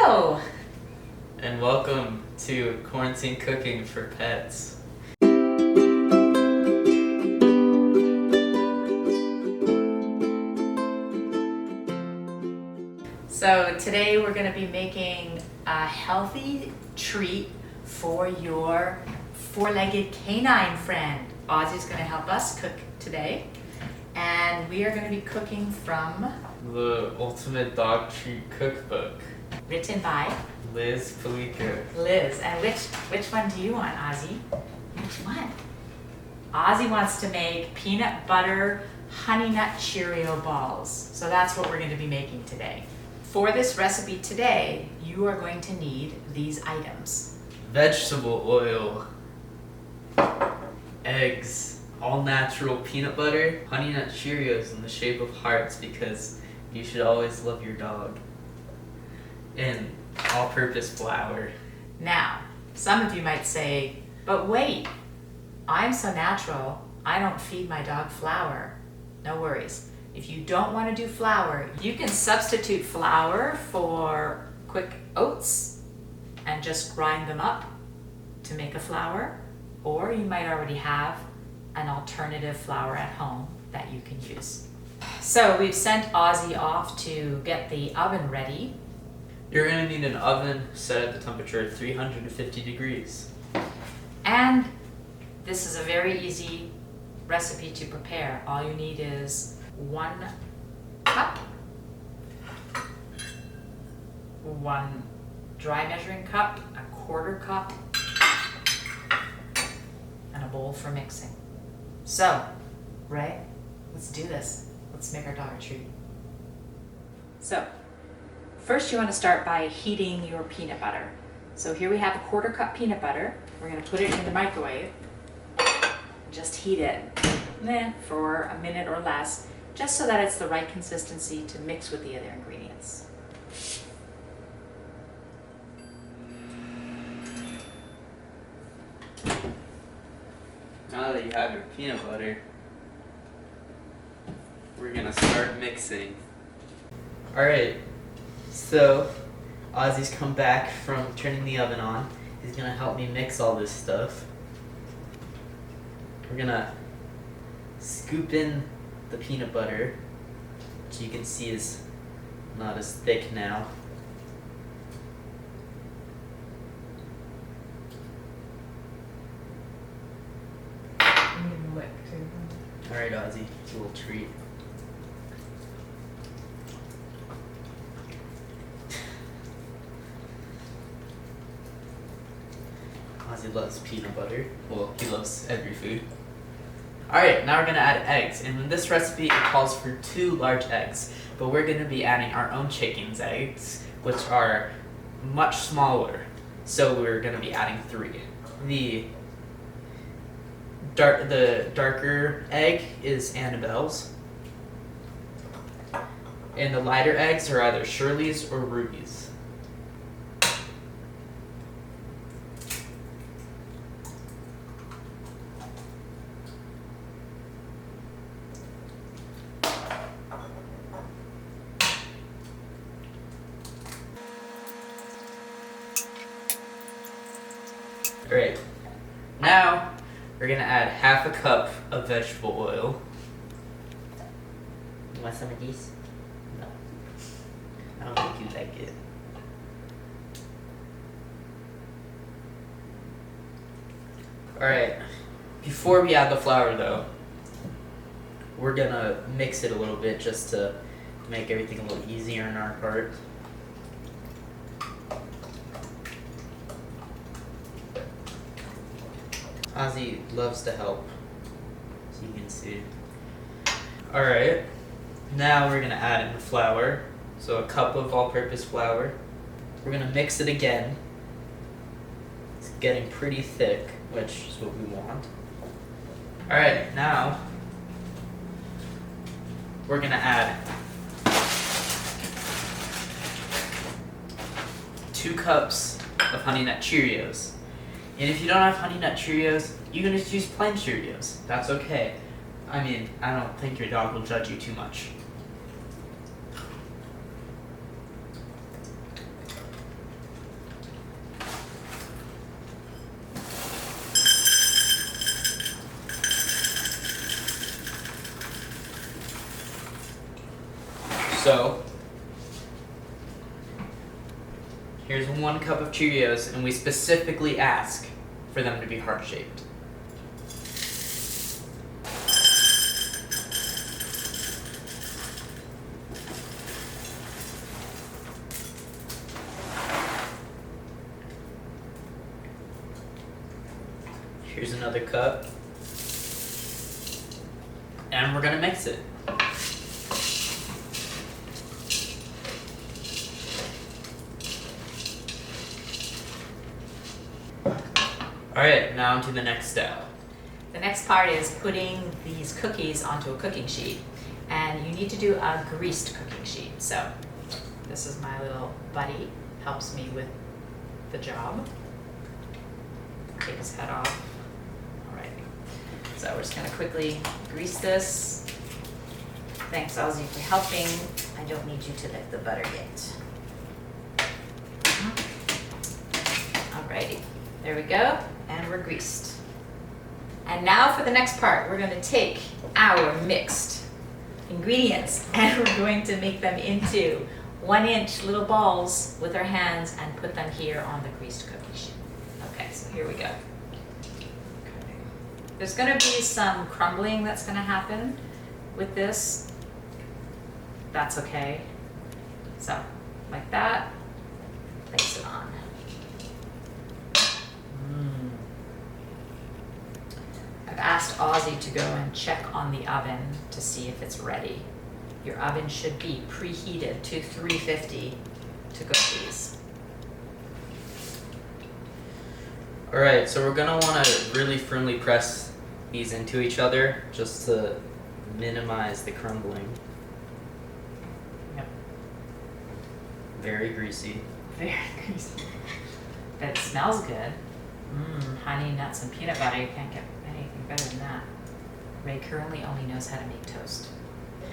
Hello! And welcome to Quarantine Cooking for Pets. So today we're going to be making a healthy treat for your four-legged canine friend. Ozzy's going to help us cook today, and we are going to be cooking from The Ultimate Dog Treat Cookbook. written by Liz Palico. Liz. And which one do you want, Ozzy? Which one? Ozzy wants to make peanut butter honey nut Cheerio balls. So that's what we're going to be making today. For this recipe today, you are going to need these items. Vegetable oil, eggs, all natural peanut butter, honey nut Cheerios in the shape of hearts because you should always love your dog, and all-purpose flour. Now, some of you might say, but wait, I'm so natural, I don't feed my dog flour. No worries. If you don't want to do flour, you can substitute flour for quick oats and just grind them up to make a flour, or you might already have an alternative flour at home that you can use. So we've sent Ozzy off to get the oven ready. You're going to need an oven set at the temperature of 350 degrees. And this is a very easy recipe to prepare. All you need is 1 cup, 1 dry measuring cup, a 1/4 cup, and a bowl for mixing. So, Ray, let's do this. Let's make our dog a treat. So, first you want to start by heating your peanut butter. So here we have a 1/4 cup peanut butter. We're going to put it in the microwave. Just heat it for a minute or less, just so that it's the right consistency to mix with the other ingredients. Now that you have your peanut butter, we're gonna start mixing. Alright, so Ozzy's come back from turning the oven on. He's gonna help me mix all this stuff. We're gonna scoop in the peanut butter, which you can see is not as thick now. Alright, Ozzy, it's a little treat. Ozzy loves peanut butter. Well, he loves every food. Alright, now we're going to add eggs. And in this recipe, it calls for 2 large eggs. But we're going to be adding our own chicken's eggs, which are much smaller. So we're going to be adding 3. The darker egg is Annabelle's. And the lighter eggs are either Shirley's or Ruby's. Great. Now we're gonna add 1/2 cup of vegetable oil. You want some of these? No. I don't think you like it. Alright. Before we add the flour though, we're gonna mix it a little bit just to make everything a little easier on our part. Ozzy loves to help, as you can see. Alright, now we're going to add in the flour. So a cup of all-purpose flour. We're going to mix it again. It's getting pretty thick, which is what we want. Alright, now we're going to add 2 cups of Honey Nut Cheerios. And if you don't have Honey Nut Cheerios, you can just use plain Cheerios. That's okay. I mean, I don't think your dog will judge you too much. So, here's 1 cup of Cheerios, and we specifically ask for them to be heart-shaped. Here's another cup. And we're gonna mix it. Alright, now on to the next step. The next part is putting these cookies onto a cooking sheet. And you need to do a greased cooking sheet. So this is my little buddy, helps me with the job. Take his head off. Alright. So we're just gonna quickly grease this. Thanks, Ozzy, for helping. I don't need you to lift the butter yet. Alrighty, there we go, and we're greased. And now for the next part, we're gonna take our mixed ingredients and we're going to make them into 1-inch little balls with our hands and put them here on the greased cookie sheet. Okay, so here we go. There's gonna be some crumbling that's gonna happen with this. That's okay. So, like that, place it on. I've asked Ozzy to go and check on the oven to see if it's ready. Your oven should be preheated to 350 to cook these. Alright, so we're gonna wanna really firmly press these into each other just to minimize the crumbling. Yep. Very greasy. Very greasy. But it smells good. Honey, nuts, and peanut butter. You can't get anything better than that. Ray currently only knows how to make toast.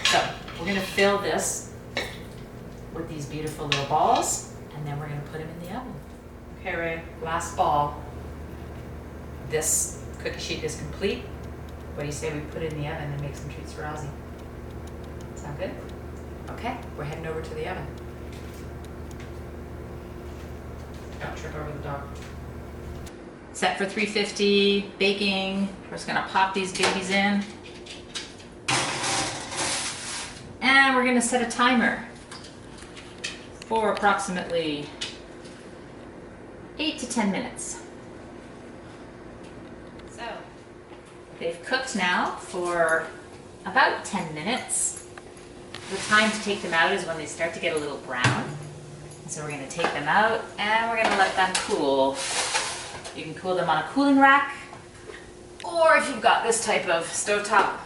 So we're gonna fill this with these beautiful little balls, and then we're gonna put them in the oven. Okay, Ray, last ball. This cookie sheet is complete. What do you say we put it in the oven and make some treats for Ozzy? Sound good? Okay, we're heading over to the oven. Don't trip over the dog. Set for 350, baking. We're just gonna pop these babies in. And we're gonna set a timer for approximately 8 to 10 minutes. So, they've cooked now for about 10 minutes. The time to take them out is when they start to get a little brown. So we're gonna take them out and we're gonna let them cool. You can cool them on a cooling rack, or if you've got this type of stovetop,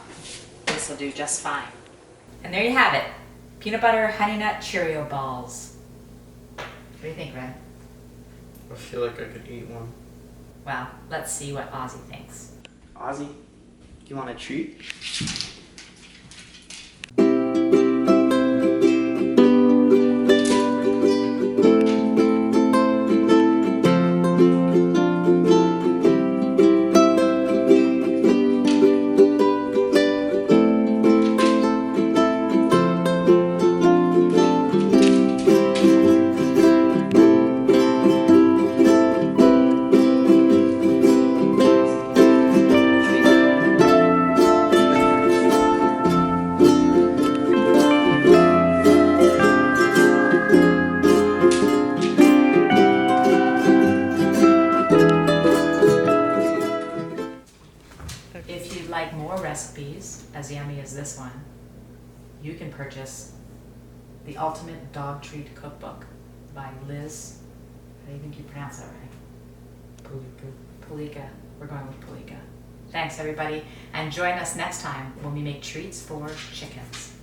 this will do just fine. And there you have it, peanut butter honey nut Cheerio balls. What do you think, Red? I feel like I could eat one. Well, let's see what Ozzy thinks. Ozzy, do you want a treat? If you'd like more recipes as yummy as this one, you can purchase The Ultimate Dog Treat Cookbook by Liz. How do you think you pronounce that right? Palika. We're going with Palika. Thanks, everybody, and join us next time when we make treats for chickens.